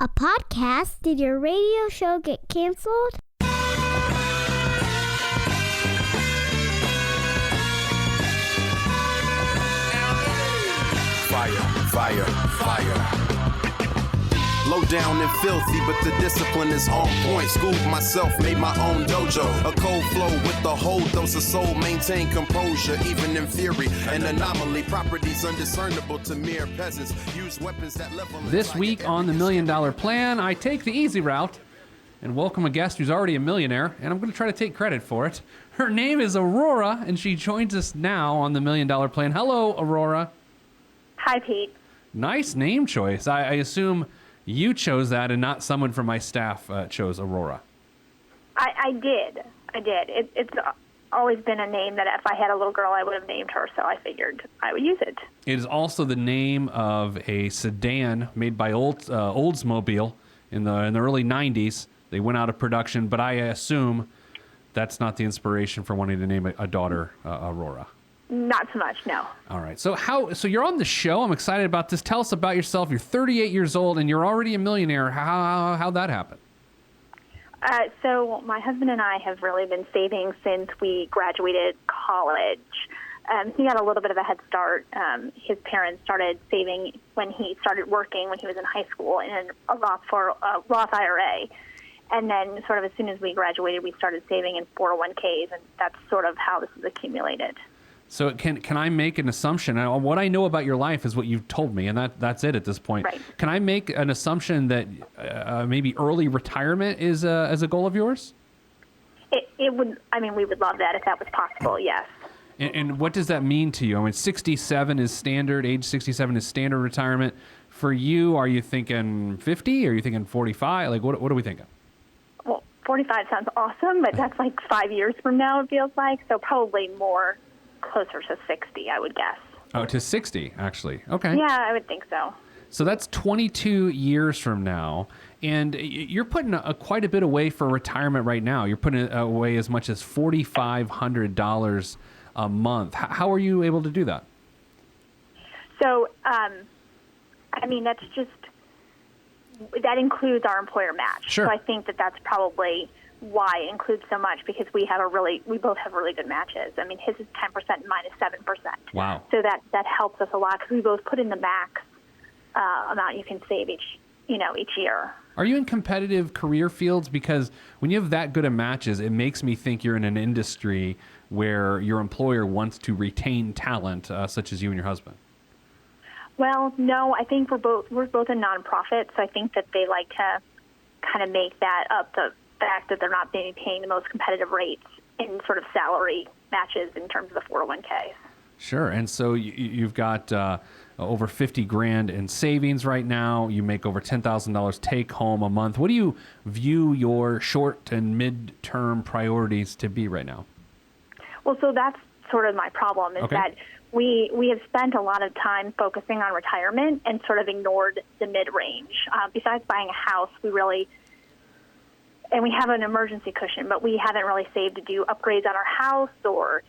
A podcast? Did your radio show get canceled? Fire. Low down and filthy, but the discipline is on point. Schooled myself, made my own dojo. A cold flow with the whole dose of soul. Maintain composure, even in theory. An anomaly, properties undiscernible to mere peasants. Use weapons that level. This week on the $1 Million Plan, I take the easy route and welcome a guest who's already a millionaire, and I'm going to try to take credit for it. Her name is Aurora, and she joins us now on the $1 Million Plan. Hello, Aurora. Hi, Pete. Nice name choice. I assume you chose that and not someone from my staff chose Aurora. I did. It's always been a name that if I had a little girl, I would have named her, so I figured I would use it. It is also the name of a sedan made by Oldsmobile in the early 90s. They went out of production, but I assume that's not the inspiration for wanting to name a daughter Aurora. Not so much, no. All right. So you're on the show. I'm excited about this. Tell us about yourself. You're 38 years old and you're already a millionaire. How'd that happen? So my husband and I have really been saving since we graduated college. He got a little bit of a head start. His parents started saving when he started working when he was in high school in a Roth IRA. And then sort of as soon as we graduated, we started saving in 401ks, and that's sort of how this has accumulated. So can I make an assumption? What I know about your life is what you've told me, and that's it at this point. Right. Can I make an assumption that maybe early retirement is as a goal of yours? It would. I mean, we would love that if that was possible. Yes. And what does that mean to you? I mean, 67 is standard. Age 67 is standard retirement. For you, are you thinking 50? Are you thinking 45? Like, what are we thinking? Well, 45 sounds awesome, but that's like 5 years from now. It feels like so probably more. Closer to 60, I would guess. Oh, to 60, actually. Okay. Yeah, I would think so. So that's 22 years from now, and you're putting quite a bit away for retirement right now. You're putting away as much as $4,500 a month. How are you able to do that? So, I mean, that includes our employer match. Sure. So I think that's probably why it includes so much, because we both have really good matches. I mean, his is 10% and mine is 7%. Wow. So that helps us a lot because we both put in the max amount you can save each year. Are you in competitive career fields? Because when you have that good of matches, it makes me think you're in an industry where your employer wants to retain talent, such as you and your husband. Well, no, I think we're both a nonprofit, so I think that they like to kind of make that up, the fact that they're not being paying the most competitive rates in sort of salary matches in terms of the 401ks. Sure. And so you've got over $50,000 in savings right now. You make over $10,000 take home a month. What do you view your short and mid-term priorities to be right now? Well, so that's sort of my problem is that we have spent a lot of time focusing on retirement and sort of ignored the mid-range. Besides buying a house, and we have an emergency cushion, but we haven't really saved to do upgrades on our house or,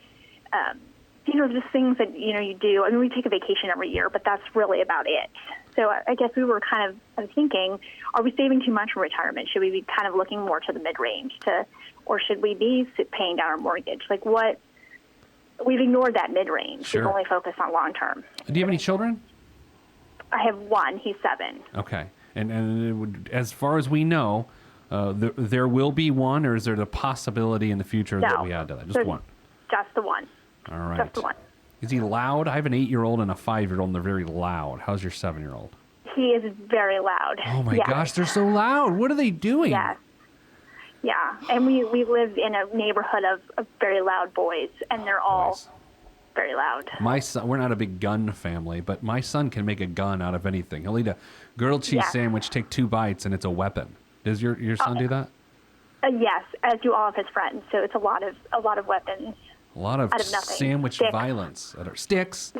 just things that, you do. I mean, we take a vacation every year, but that's really about it. So I guess we were I was thinking, are we saving too much for retirement? Should we be kind of looking more to the mid-range or should we be paying down our mortgage? Like we've ignored that mid-range. Sure. We've only focused on long-term. Do you have any children? I have one. He's 7. Okay. And as far as we know, there will be one, or is there the possibility in the future that we add to that? Just one? Just the one. All right. Just the one. Is he loud? I have an 8-year-old and a 5-year-old, and they're very loud. How's your 7-year-old? He is very loud. Oh, my gosh, they're so loud. What are they doing? Yes. Yeah, and we live in a neighborhood of very loud boys, and they're all very loud. My son, we're not a big gun family, but my son can make a gun out of anything. He'll eat a grilled cheese sandwich, take 2 bites, and it's a weapon. Does your son do that? Yes, as do all of his friends. So it's a lot of weapons. A lot of sandwich Sticks. violence. Sticks,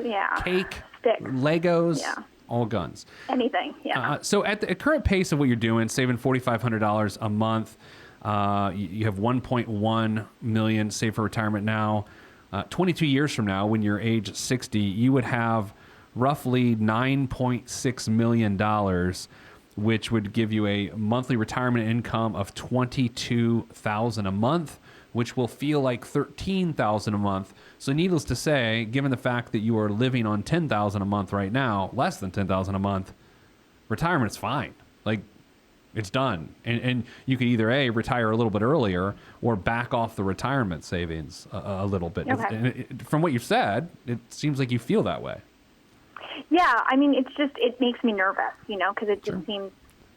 cake, Sticks. Legos, all guns. Anything, So at the current pace of what you're doing, saving $4,500 a month, you have $1.1 million saved for retirement now. 22 years from now, when you're age 60, you would have roughly $9.6 million which would give you a monthly retirement income of $22,000 a month, which will feel like $13,000 a month. So needless to say, given the fact that you are living on $10,000 a month right now, less than $10,000 a month, retirement's fine. Like, it's done. And you could either retire a little bit earlier or back off the retirement savings a little bit. Okay. From what you've said, it seems like you feel that way. Yeah, I mean, it makes me nervous, because it just seems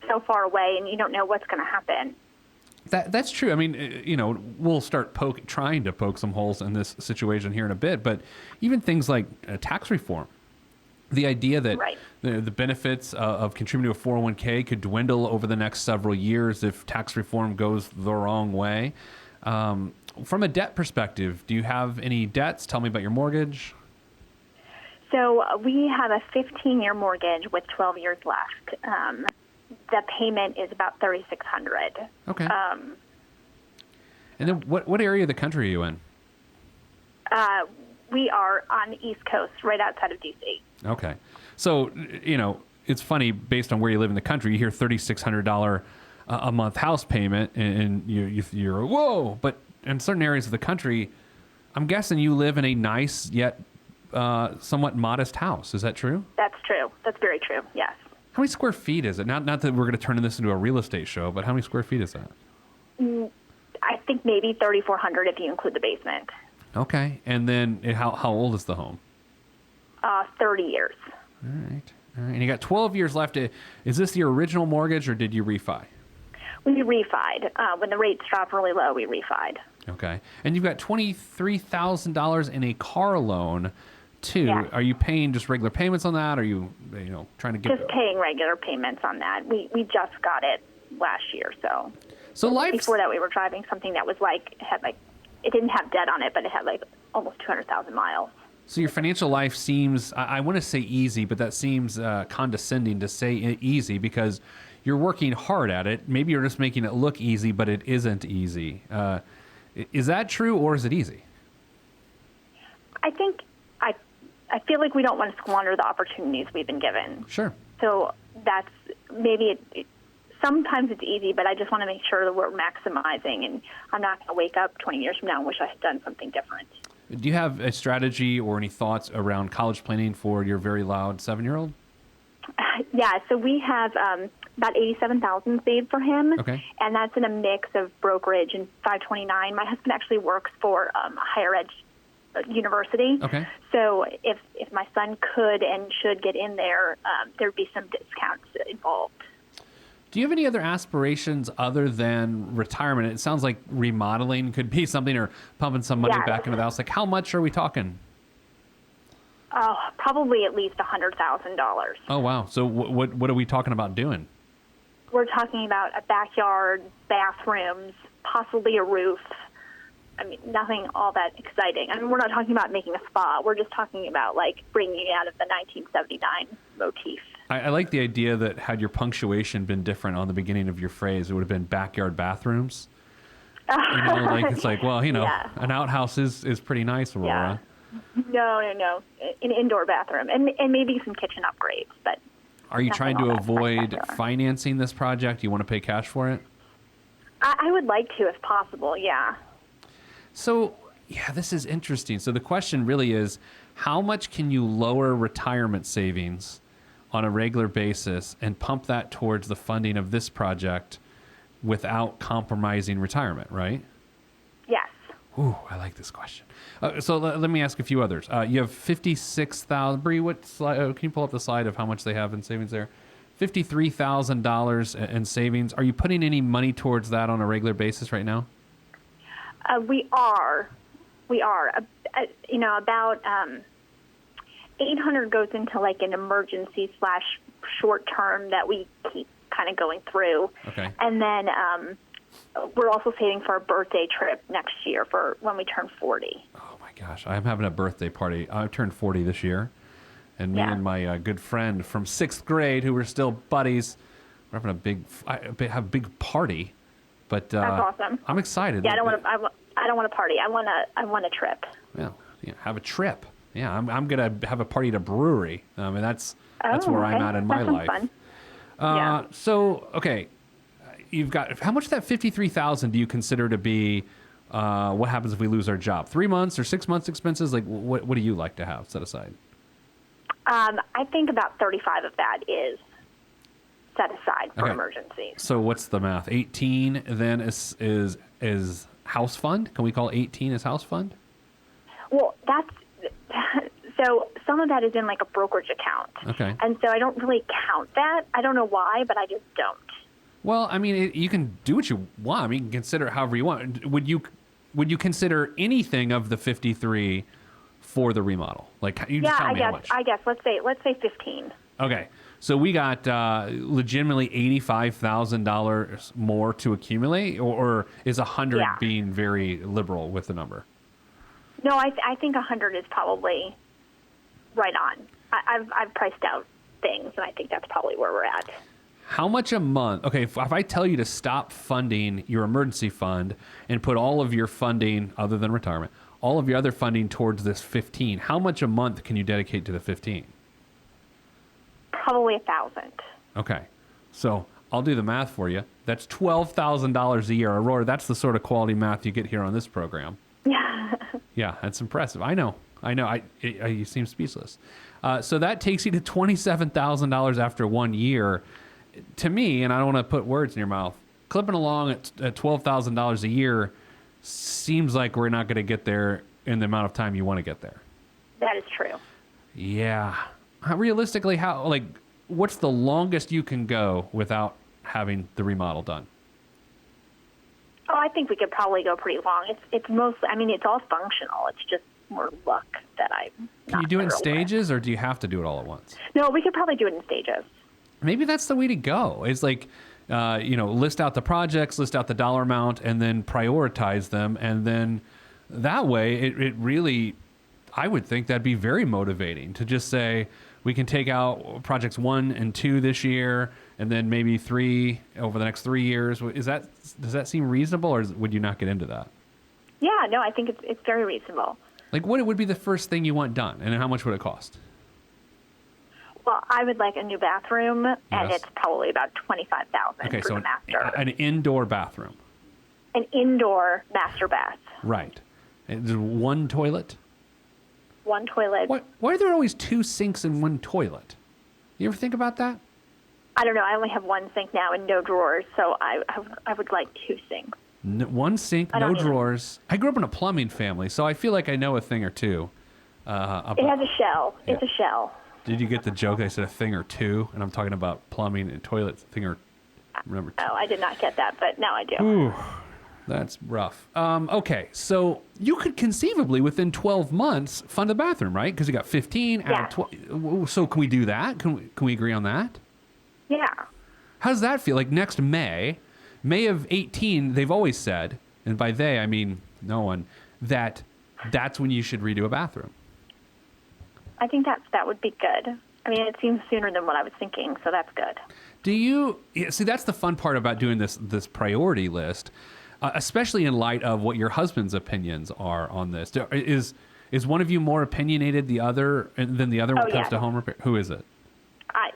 so far away and you don't know what's going to happen. That's true. I mean, we'll start trying to poke some holes in this situation here in a bit, but even things like tax reform, the idea that the benefits of contributing to a 401k could dwindle over the next several years if tax reform goes the wrong way. From a debt perspective, do you have any debts? Tell me about your mortgage. So we have a 15-year mortgage with 12 years left. The payment is about $3,600. Okay. And then what area of the country are you in? We are on the East Coast, right outside of D.C. Okay. So, it's funny, based on where you live in the country, you hear $3,600 a month house payment, and you're, whoa! But in certain areas of the country, I'm guessing you live in a nice yet somewhat modest house. Is that true? That's true. That's very true, yes. How many square feet is it? Not that we're going to turn this into a real estate show, but how many square feet is that? I think maybe 3,400 if you include the basement. Okay. And then how old is the home? 30 years. All right. And you got 12 years left. Is this your original mortgage, or did you refi? We refied. When the rates dropped really low, we refied. Okay. And you've got $23,000 in a car loan, too. Yeah. Are you paying just regular payments on that? Or are you, trying to get... Just paying regular payments on that. We just got it last year, so... Before that, we were driving something that was it didn't have debt on it, but it had almost 200,000 miles. So your financial life seems, I want to say easy, but that seems condescending to say easy, because you're working hard at it. Maybe you're just making it look easy, but it isn't easy. Is that true, or is it easy? I think I feel like we don't want to squander the opportunities we've been given. Sure. So that's maybe sometimes it's easy, but I just want to make sure that we're maximizing, and I'm not going to wake up 20 years from now and wish I had done something different. Do you have a strategy or any thoughts around college planning for your very loud 7-year-old? Yeah, so we have about $87,000 saved for him, okay, and that's in a mix of brokerage and 529. My husband actually works for a higher ed university. Okay. So if my son could and should get in there, there'd be some discounts involved. Do you have any other aspirations other than retirement? It sounds like remodeling could be something, or pumping some money back into the house. Like, how much are we talking? Probably at least $100,000. Oh, wow. So what are we talking about doing? We're talking about a backyard, bathrooms, possibly a roof. I mean, nothing all that exciting. I mean, we're not talking about making a spa. We're just talking about, bringing it out of the 1979 motif. I like the idea that had your punctuation been different on the beginning of your phrase, it would have been backyard bathrooms. It's like, well, an outhouse is pretty nice, Aurora. Yeah. No. An indoor bathroom and maybe some kitchen upgrades. But are you trying to avoid financing this project? You want to pay cash for it? I would like to, if possible, yeah. So, yeah, this is interesting. So the question really is, how much can you lower retirement savings on a regular basis and pump that towards the funding of this project without compromising retirement, right? Yes. Ooh, I like this question. So let me ask a few others. You have $56,000. Bree, what slide? Can you pull up the slide of how much they have in savings there? $53,000 in savings. Are you putting any money towards that on a regular basis right now? We are. About 800 goes into an emergency / short term that we keep kind of going through. Okay. And then we're also saving for a birthday trip next year for when we turn 40. Oh my gosh, I'm having a birthday party. I turned 40 this year, and me and my good friend from 6th grade, who were still buddies, we're having a big party. But that's awesome. I'm excited. Yeah, I don't want a party. I want a trip. Well, have a trip. Yeah, I'm gonna have a party at a brewery. And that's where I'm at in my life. Fun. So, okay, you've got how much of that 53,000 do you consider to be what happens if we lose our job? 3 months or 6 months expenses? Like, what do you like to have set aside? I think about 35 of that is set aside for emergencies. So what's the math? 18 then is house fund? Can we call 18 as house fund? Well, that's so some of that is in like a brokerage account. Okay. And so I don't really count that. I don't know why, but I just don't. Well, I mean, you can do what you want. I mean, you can consider it however you want. Would you consider anything of the 53 for the remodel? Like, you just tell me how much. I guess let's say 15. Okay, so we got legitimately $85,000 more to accumulate, or is 100 being very liberal with the number? No, I think 100 is probably right on. I've priced out things, and I think that's probably where we're at. How much a month? Okay, if I tell you to stop funding your emergency fund and put all of your funding, other than retirement, all of your other funding towards this 15, how much a month can you dedicate to the 15? Probably 1,000. Okay, so I'll do the math for you. That's $12,000 a year. Aurora, that's the sort of quality math you get here on this program. Yeah. Yeah, that's impressive. I know. You seem speechless. So that takes you to $27,000 after 1 year. To me, and I don't want to put words in your mouth, clipping along at $12,000 a year seems like we're not going to get there in the amount of time you want to get there. That is true. Yeah. Realistically, what's the longest you can go without having the remodel done? Oh, I think we could probably go pretty long. It's mostly, I mean, it's all functional. It's just more luck that I'm Can you do it in stages, or do you have to do it all at once? No, we could probably do it in stages. Maybe that's the way to go. It's like, list out the projects, list out the dollar amount, and then prioritize them. And then that way, it really, I would think that'd be very motivating to just say, we can take out projects 1 and 2 this year, and then maybe 3 over the next 3 years. Does that seem reasonable, or would you not get into that? Yeah, no, I think it's very reasonable. Like, what would be the first thing you want done, and how much would it cost? Well, I would like a new bathroom, and it's probably about $25,000 okay, for so the master. An indoor bathroom. An indoor master bath. Right. And there's one toilet? One toilet. Why are there always 2 sinks and 1 toilet? You ever think about that? I don't know. I only have 1 sink now and no drawers, so I would like 2 sinks. 1 sink, no drawers. I grew up in a plumbing family, so I feel like I know a thing or two. About, it has a shell. Yeah. It's a shell. Did you get the joke? I said a thing or two, and I'm talking about plumbing and toilets. Thing or remember? Oh, I did not get that, but now I do. Ooh, that's rough. Okay, so you could conceivably within 12 months fund a bathroom, right? Because you got 15 out of 12. So can we do that? Can we agree on that? Yeah. How does that feel? Like next May of 18, they've always said, and by they I mean no one, that's when you should redo a bathroom. I think that would be good. I mean, it seems sooner than what I was thinking, so that's good. Do you see? That's the fun part about doing this priority list, especially in light of what your husband's opinions are on this. Is one of you more opinionated than the other when it comes to home repair? Who is it?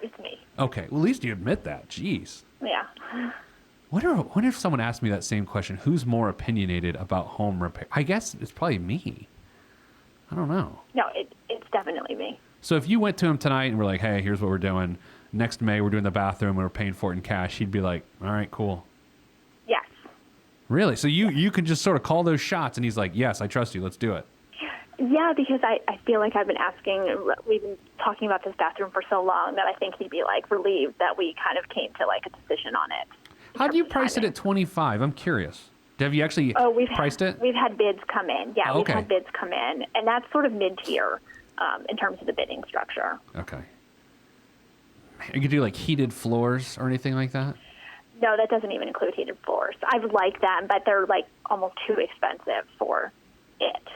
It's me. Okay, well, at least you admit that. Jeez. Yeah. Wonder if someone asked me that same question. Who's more opinionated about home repair? I guess it's probably me. I don't know. No, it's definitely me. So if you went to him tonight and were like, hey, here's what we're doing. Next May, we're doing the bathroom and we're paying for it in cash, he'd be like, all right, cool. Yes. Really? So you can just sort of call those shots and he's like, yes, I trust you. Let's do it. Yeah, because I feel like we've been talking about this bathroom for so long that I think he'd be like relieved that we kind of came to like a decision on it. How do you price it at 25? I'm curious. Have you actually priced it? We've had bids come in. Yeah, we've had bids come in. And that's sort of mid-tier in terms of the bidding structure. Okay. You could do like heated floors or anything like that? No, that doesn't even include heated floors. I would like them, but they're like almost too expensive for it.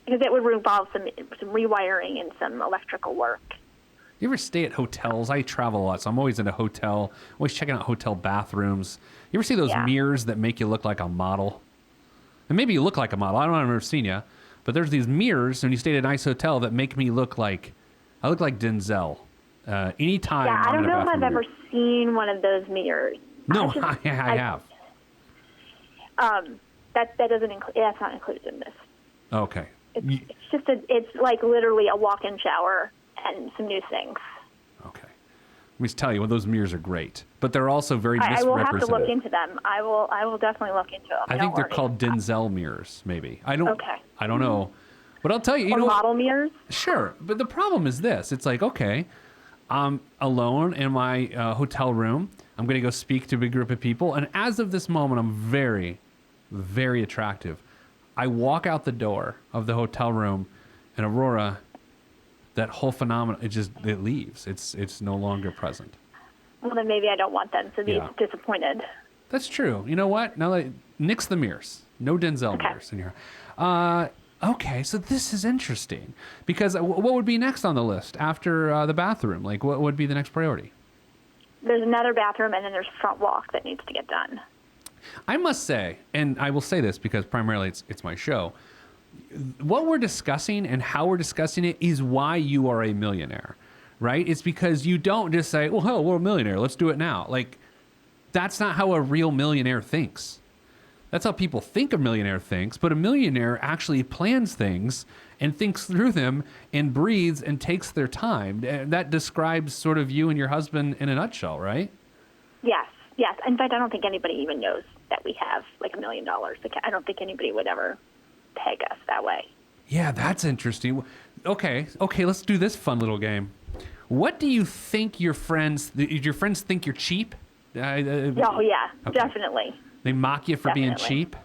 Because it would involve some rewiring and some electrical work. You ever stay at hotels? I travel a lot, so I'm always in a hotel, always checking out hotel bathrooms. You ever see those mirrors that make you look like a model? And maybe you look like a model. I don't know, I've never seen you. But there's these mirrors when you stay at a nice hotel that make me look like, I look like Denzel. Anytime. Yeah, I I'm don't in a know if I've bathroom ever seen one of those mirrors. No, I have. That doesn't include. That's not included in this. Okay. It's just it's like literally a walk-in shower and some new things. Okay. Let me just tell you, well, those mirrors are great, but they're also very I misrepresented. will have to look into them. I will definitely look into them. I think they're called Denzel mirrors, maybe. I don't know. But I'll tell you, or model mirrors. Sure. But the problem is this. It's like, okay, I'm alone in my hotel room. I'm going to go speak to a big group of people. And as of this moment, I'm very, very attractive. I walk out the door of the hotel room, and Aurora, that whole phenomenon, it leaves. It's no longer present. Well, then maybe I don't want them to be disappointed. That's true. You know what? Now, nix the mirrors. No Denzel mirrors in here. Okay, so this is interesting. Because what would be next on the list after the bathroom? Like, what would be the next priority? There's another bathroom, and then there's a front walk that needs to get done. I must say, and I will say this because primarily it's my show, what we're discussing and how we're discussing it is why you are a millionaire, right? It's because you don't just say, well, hell, we're a millionaire. Let's do it now. Like, that's not how a real millionaire thinks. That's how people think a millionaire thinks, but a millionaire actually plans things and thinks through them and breathes and takes their time. That describes sort of you and your husband in a nutshell, right? Yes. In fact, I don't think anybody even knows that we have like $1 million. Like, I don't think anybody would ever peg us that way. Yeah, that's interesting. Okay, let's do this fun little game. What do you think your friends think you're cheap? Oh, yeah, okay. Definitely. They mock you for being cheap?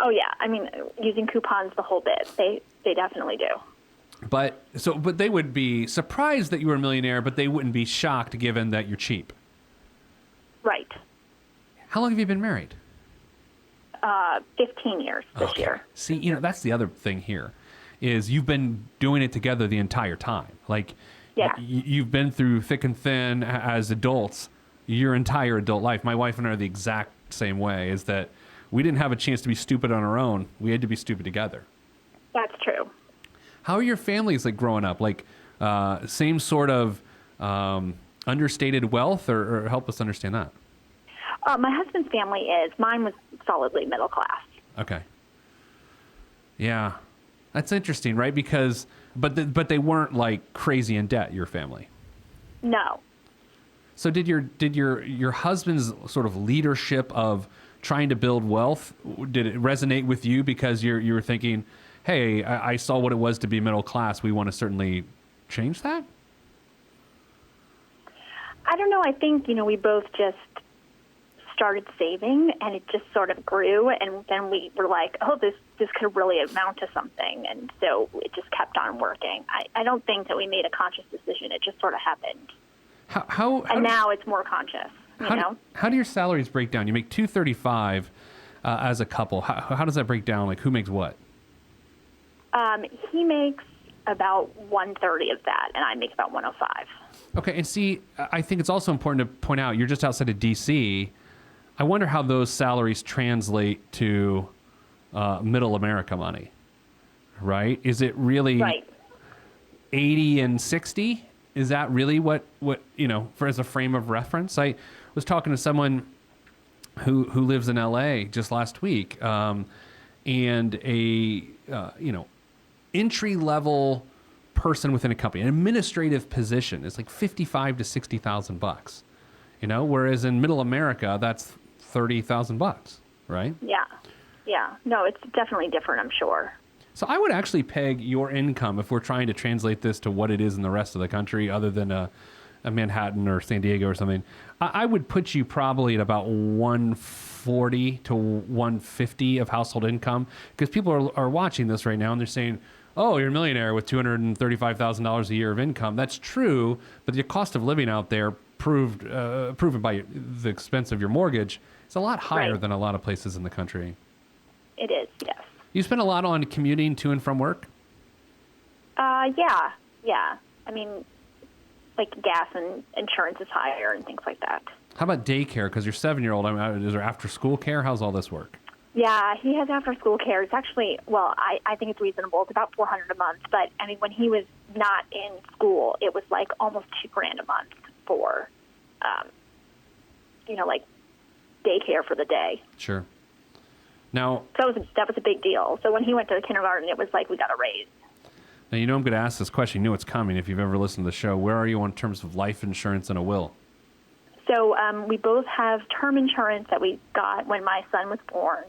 Oh, yeah. I mean, using coupons the whole bit. They definitely do. But they would be surprised that you were a millionaire, but they wouldn't be shocked given that you're cheap. Right. How long have you been married? 15 years this year. See, that's the other thing here, is you've been doing it together the entire time. Like, you've been through thick and thin as adults your entire adult life. My wife and I are the exact same way, is that we didn't have a chance to be stupid on our own. We had to be stupid together. That's true. How are your families like growing up? Like, same sort of understated wealth, or help us understand that? My husband's family is. Mine was solidly middle class. Okay. Yeah, that's interesting, right? Because, but they weren't like crazy in debt. Your family. No. So did your husband's sort of leadership of trying to build wealth, did it resonate with you because you were thinking, hey, I saw what it was to be middle class. We want to certainly change that? I don't know. I think, we both just started saving, and it just sort of grew, and then we were like, oh, this could really amount to something, and so it just kept on working. I don't think that we made a conscious decision. It just sort of happened. How now it's more conscious, How do your salaries break down? You make $235 as a couple. How does that break down? Like, who makes what? He makes about 130 of that, and I make about 105. Okay, and see, I think it's also important to point out you're just outside of D.C. I wonder how those salaries translate to middle America money, right? Is it really 80 and 60? Is that really what for as a frame of reference? I was talking to someone who lives in L.A. just last week, and a entry level person within a company, an administrative position is like $55,000 to $60,000, whereas in middle America that's $30,000, right? Yeah. No, it's definitely different, I'm sure. So I would actually peg your income, if we're trying to translate this to what it is in the rest of the country, other than a Manhattan or San Diego or something, I would put you probably at about 140 to 150 of household income, because people are watching this right now and they're saying, oh, you're a millionaire with $235,000 a year of income. That's true, but the cost of living out there, proven by the expense of your mortgage, is a lot higher than a lot of places in the country. It is, yes. You spend a lot on commuting to and from work? Yeah. I mean, like gas and insurance is higher and things like that. How about daycare? Because your 7-year-old, is there after-school care? How's all this work? Yeah, he has after-school care. It's actually, well, I think it's reasonable. It's about $400 a month. But, I mean, when he was not in school, it was like almost $2,000 a month for, like daycare for the day. Sure. Now, So that was a big deal. So when he went to kindergarten, it was like we got a raise. now, I'm going to ask this question. You know it's coming if you've ever listened to the show. Where are you in terms of life insurance and a will? So we both have term insurance that we got when my son was born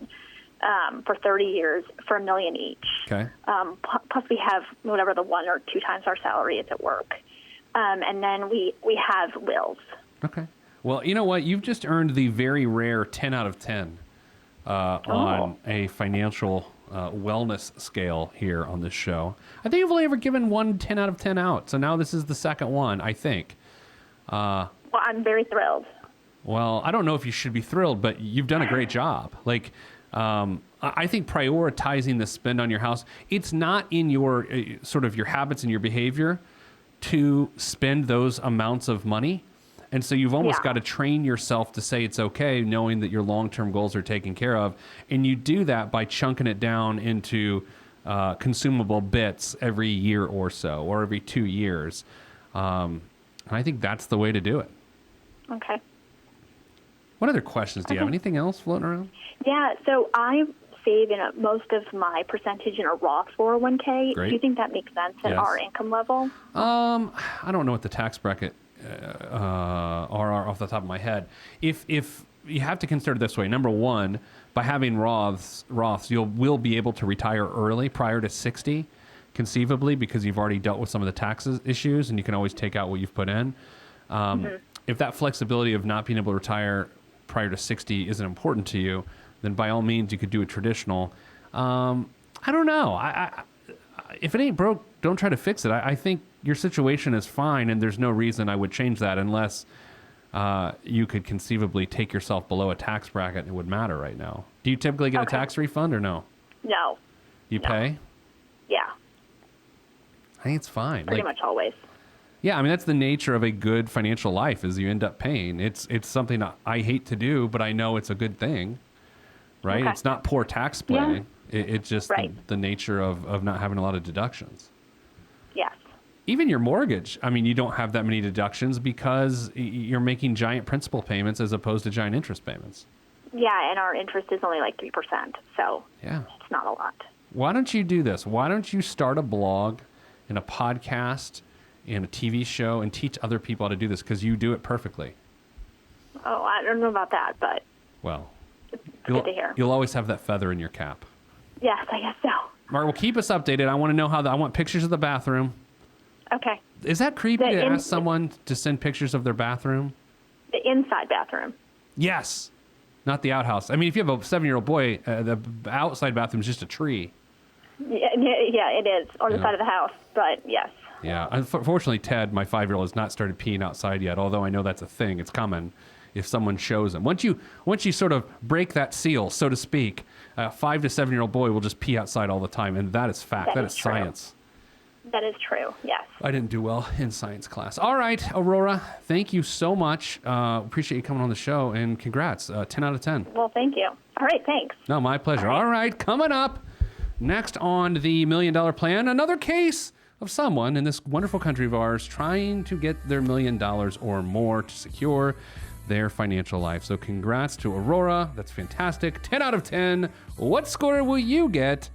for 30 years for $1 million each. Okay. Plus we have whatever the 1 or 2 times our salary is at work. And then we have wills. Okay. Well, you know what? You've just earned the very rare 10 out of 10 on a financial wellness scale here on this show. I think you've only ever given one 10 out of 10 out. So now this is the second one, I think. Well, I'm very thrilled. Well, I don't know if you should be thrilled, but you've done a great job. Like, I think prioritizing the spend on your house, it's not in your sort of your habits and your behavior to spend those amounts of money. And so you've almost got to train yourself to say it's okay, knowing that your long-term goals are taken care of. And you do that by chunking it down into consumable bits every year or so, or every 2 years. And I think that's the way to do it. Okay. What other questions do you have? Anything else floating around? Yeah, so I save most of my percentage in a Roth 401k. Great. Do you think that makes sense at Yes. our income level? I don't know what the tax bracket are off the top of my head. If you have to consider it this way, number one, by having Roths, you will be able to retire early prior to 60, conceivably, because you've already dealt with some of the taxes issues, and you can always take out what you've put in. If that flexibility of not being able to retire prior to 60 isn't important to you, then by all means you could do a traditional. I don't know. If it ain't broke, don't try to fix it. I think your situation is fine, and there's no reason I would change that unless you could conceivably take yourself below a tax bracket and it would matter right now. Do you typically get a tax refund or no? No. You pay? Yeah, I think it's fine. pretty much always. Yeah, I mean, that's the nature of a good financial life is you end up paying. It's something I hate to do, but I know it's a good thing, right? Okay. It's not poor tax planning. It's just Right. the nature of not having a lot of deductions. Yes. Even your mortgage, I mean, you don't have that many deductions because you're making giant principal payments as opposed to giant interest payments. Yeah, and our interest is only like 3%, so Yeah. it's not a lot. Why don't you do this? Why don't you start a blog and a podcast and a TV show and teach other people how to do this because you do it perfectly? Oh, I don't know about that, but Well, it's good to hear. you'll always have that feather in your cap. Yes, I guess so. Mark, well, keep us updated. I want to know I want pictures of the bathroom. Okay. Is that creepy The to in- ask someone to send pictures of their bathroom? The inside bathroom. Yes. Not the outhouse. I mean, if you have a 7-year-old boy, the outside bathroom is just a tree. Yeah, it is, or the Yeah. side of the house, but yes. Yeah. Unfortunately, Ted, my 5-year-old, has not started peeing outside yet, although I know that's a thing. It's coming if someone shows him. Once you sort of break that seal, so to speak, a 5 to 7-year-old boy will just pee outside all the time, and that is fact. That is true. science. That is true, yes. I didn't do well in science class. All right, Aurora, thank you so much. Appreciate you coming on the show, and congrats. 10 out of 10. Well, thank you. All right, thanks. No, my pleasure. All right, coming up next on the $1 Million Plan, another case of someone in this wonderful country of ours trying to get their $1 million or more to secure their financial life. So congrats to Aurora. That's fantastic. 10 out of 10. What score will you get?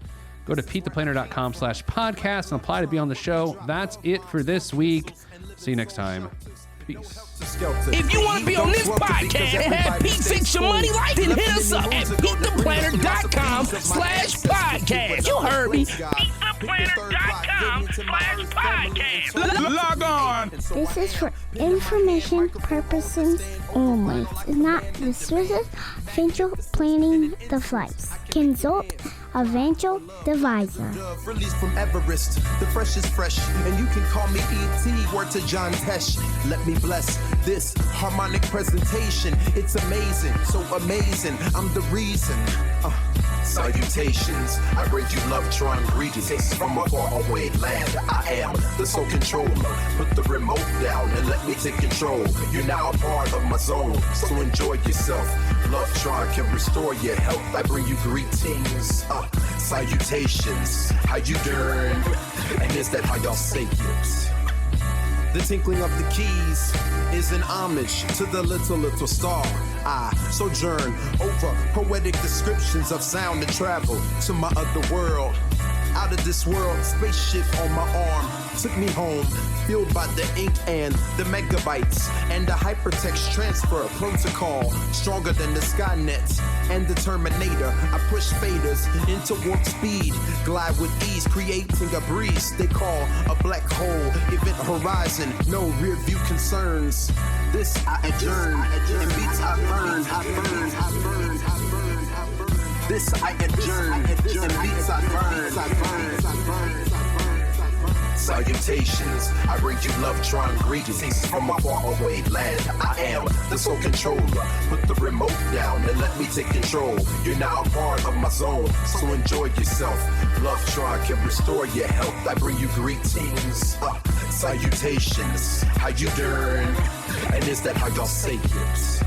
Go to PeteThePlanner.com/podcast and apply to be on the show. That's it for this week. See you next time. Peace. If you want to be on this podcast and have Pete fix your money life, then hit us up at PeteThePlanner.com/podcast. You heard me. PeteThePlanner.com/podcast. Log on. This is for information purposes only. It's not the Swiss financial planning device. Consult a financial advisor. Released from Everest, the fresh is fresh, and you can call me E.T. Word to John Tesh. Let me bless This harmonic presentation, it's amazing, so amazing. I'm the reason. Salutations, I bring you love, trying greetings from a faraway land. I am the sole controller. Put the remote down and let me take control. You're now a part of my zone, so enjoy yourself. Love trying can restore your health. I bring you greetings, salutations. How you doing? And is that how y'all say it? The tinkling of the keys is an homage to the little star. I sojourn over poetic descriptions of sound and travel to my other world. Out of this world, spaceship on my arm took me home, fueled by the ink and the megabytes and the hypertext transfer protocol, stronger than the Skynet and the Terminator. I push faders into warp speed, glide with ease, creating a breeze they call a black hole. Event horizon, no rear view concerns. This I adjourn, and beats I burn. This I adjourn, and beats I burn. Salutations, I bring you love, trying greetings from a faraway land. I am the sole controller. Put the remote down and let me take control. You're now a part of my zone, so enjoy yourself. Love trying can restore your health. I bring you greetings, salutations. How you doing? And is that how y'all say it?